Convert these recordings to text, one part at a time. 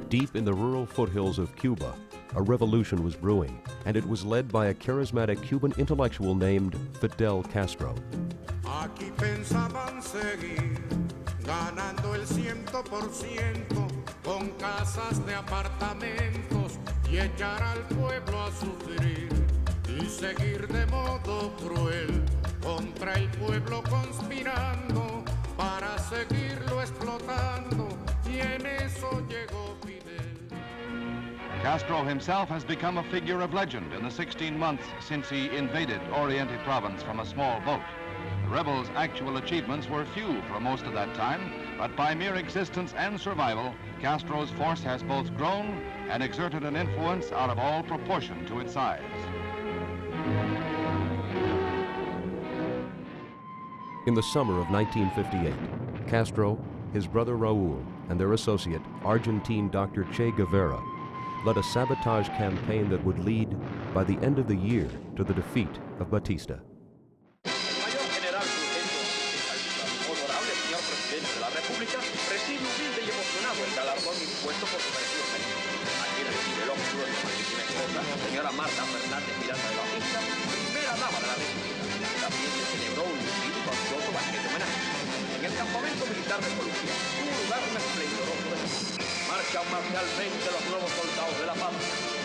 Deep in the rural foothills of Cuba, a revolution was brewing, and it was led by a charismatic Cuban intellectual named Fidel Castro. Aquí pensaban seguir ganando el 100% con casas de apartamentos y echar al pueblo a sufrir y seguir de modo cruel contra el pueblo conspirando para seguirlo explotando y en eso llegó Fidel. Castro himself has become a figure of legend in the 16 months since he invaded Oriente Province from a small boat. The rebels' actual achievements were few for most of that time, but by mere existence and survival, Castro's force has both grown and exerted an influence out of all proportion to its size. In the summer of 1958, Castro, his brother Raul, and their associate, Argentine Dr. Che Guevara, led a sabotage campaign that would lead, by the end of the year, to the defeat of Batista. En el campamento militar de Colombia, un lugar esplendoroso de marchan marcialmente los nuevos soldados de la paz,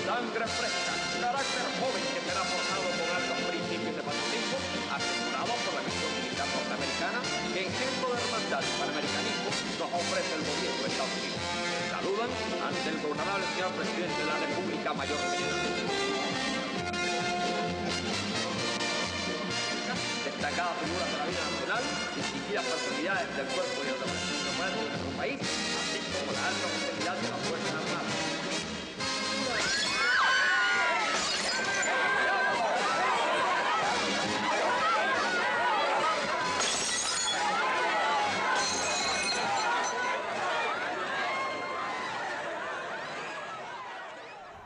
sangre fresca, carácter joven que será forjado con altos principios de patriotismo, asegurado por la misión militar norteamericana que en tiempo de hermandad y panamericanismo nos ofrece el gobierno de Estados Unidos. Saludan ante el gobernable señor presidente de la República Mayor General. Destacadas figuras de la vida nacional, distinguidas personalidades del cuerpo y de la presidencia de nuestro país, así como la alta autoridad de las Fuerzas Armadas.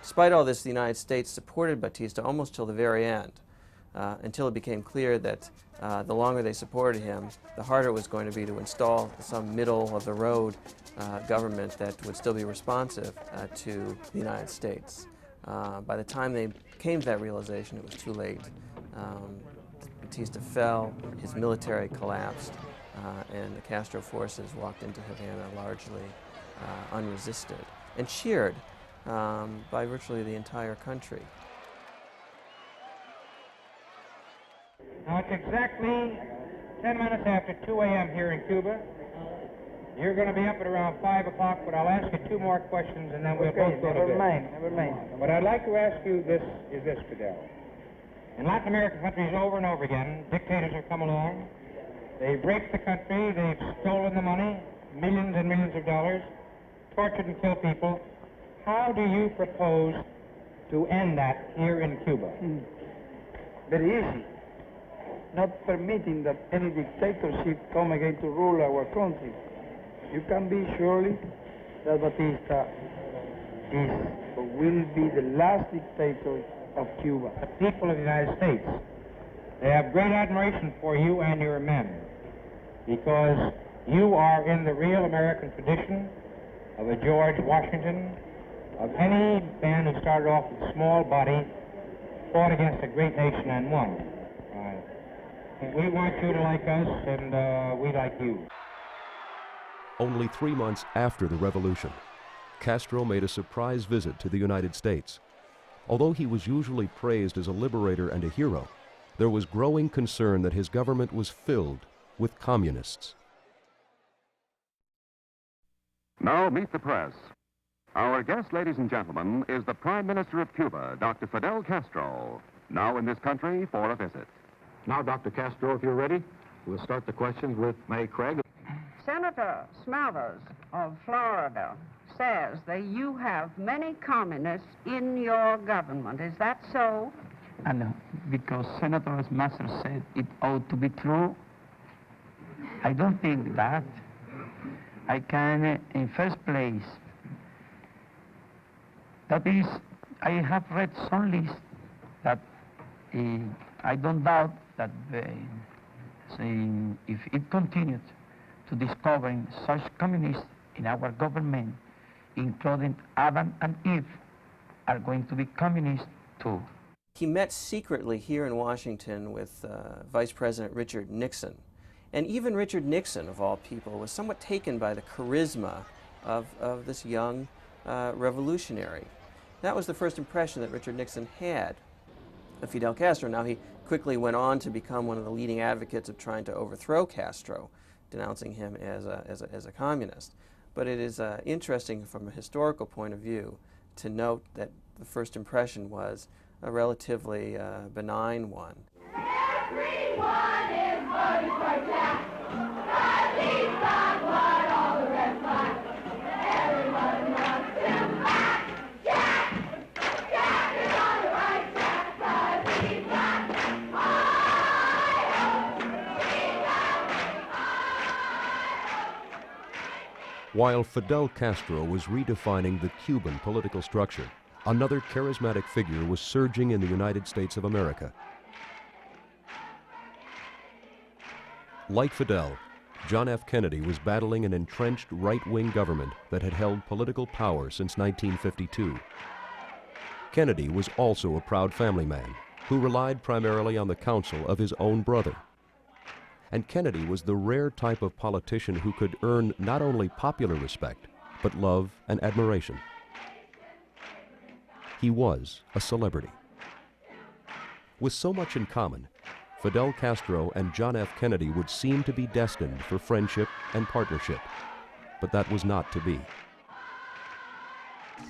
Despite all this, the United States supported Batista almost till the very end, until it became clear that the longer they supported him, the harder it was going to be to install some middle-of-the-road government that would still be responsive to the United States. By the time they came to that realization, it was too late. Batista fell, his military collapsed, and the Castro forces walked into Havana largely unresisted and cheered by virtually the entire country. Now it's exactly 10 minutes after 2 a.m. here in Cuba. You're going to be up at around 5 o'clock, but I'll ask you 2 more questions and then we'll both go to bed. Never mind. What I'd like to ask you this, Fidel. In Latin American countries over and over again, dictators have come along. They've raped the country, they've stolen the money, millions and millions of dollars, tortured and killed people. How do you propose to end that here in Cuba? Very easy. Not permitting that any dictatorship come again to rule our country. You can be surely that Batista is or will be the last dictator of Cuba. The people of the United States, they have great admiration for you and your men because you are in the real American tradition of a George Washington, of any man who started off with a small body, fought against a great nation and won. We want you to like us, and we like you. Only 3 months after the revolution, Castro made a surprise visit to the United States. Although he was usually praised as a liberator and a hero, there was growing concern that his government was filled with communists. Now meet the press. Our guest, ladies and gentlemen, is the Prime Minister of Cuba, Dr. Fidel Castro, now in this country for a visit. Now, Dr. Castro, if you're ready, we'll start the questions with May Craig. Senator Smathers of Florida says that you have many communists in your government. Is that so? And because Senator Smathers said it ought to be true, I don't think that. I can, in first place, that is, I have read some lists that I don't doubt that if it continued to discover such communists in our government, including Adam and Eve, are going to be communists too. He met secretly here in Washington with Vice President Richard Nixon. And even Richard Nixon, of all people, was somewhat taken by the charisma of this young revolutionary. That was the first impression that Richard Nixon had of Fidel Castro. Now, he quickly went on to become one of the leading advocates of trying to overthrow Castro, denouncing him as a communist. But it is interesting from a historical point of view to note that the first impression was a relatively benign one. Everyone is voting for Jack, but he's not what all the rest like. Everyone wants him back. Jack! Jack is on the right track, but he's not. While Fidel Castro was redefining the Cuban political structure, another charismatic figure was surging in the United States of America. Like Fidel, John F. Kennedy was battling an entrenched right-wing government that had held political power since 1952. Kennedy was also a proud family man who relied primarily on the counsel of his own brother. And Kennedy was the rare type of politician who could earn not only popular respect, but love and admiration. He was a celebrity. With so much in common, Fidel Castro and John F. Kennedy would seem to be destined for friendship and partnership, but that was not to be.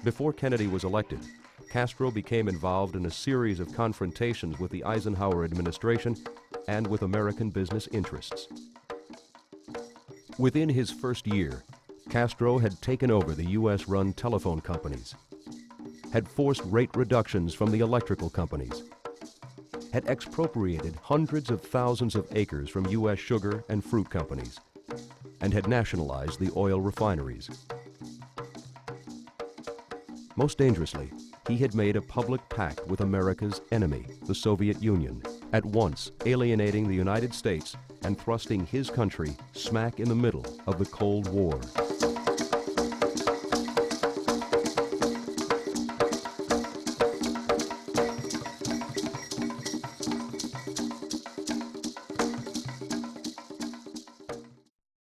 Before Kennedy was elected, Castro became involved in a series of confrontations with the Eisenhower administration and with American business interests. Within his first year, Castro had taken over the U.S.-run telephone companies, had forced rate reductions from the electrical companies, had expropriated hundreds of thousands of acres from U.S. sugar and fruit companies, and had nationalized the oil refineries. Most dangerously, he had made a public pact with America's enemy, the Soviet Union, at once alienating the United States and thrusting his country smack in the middle of the Cold War.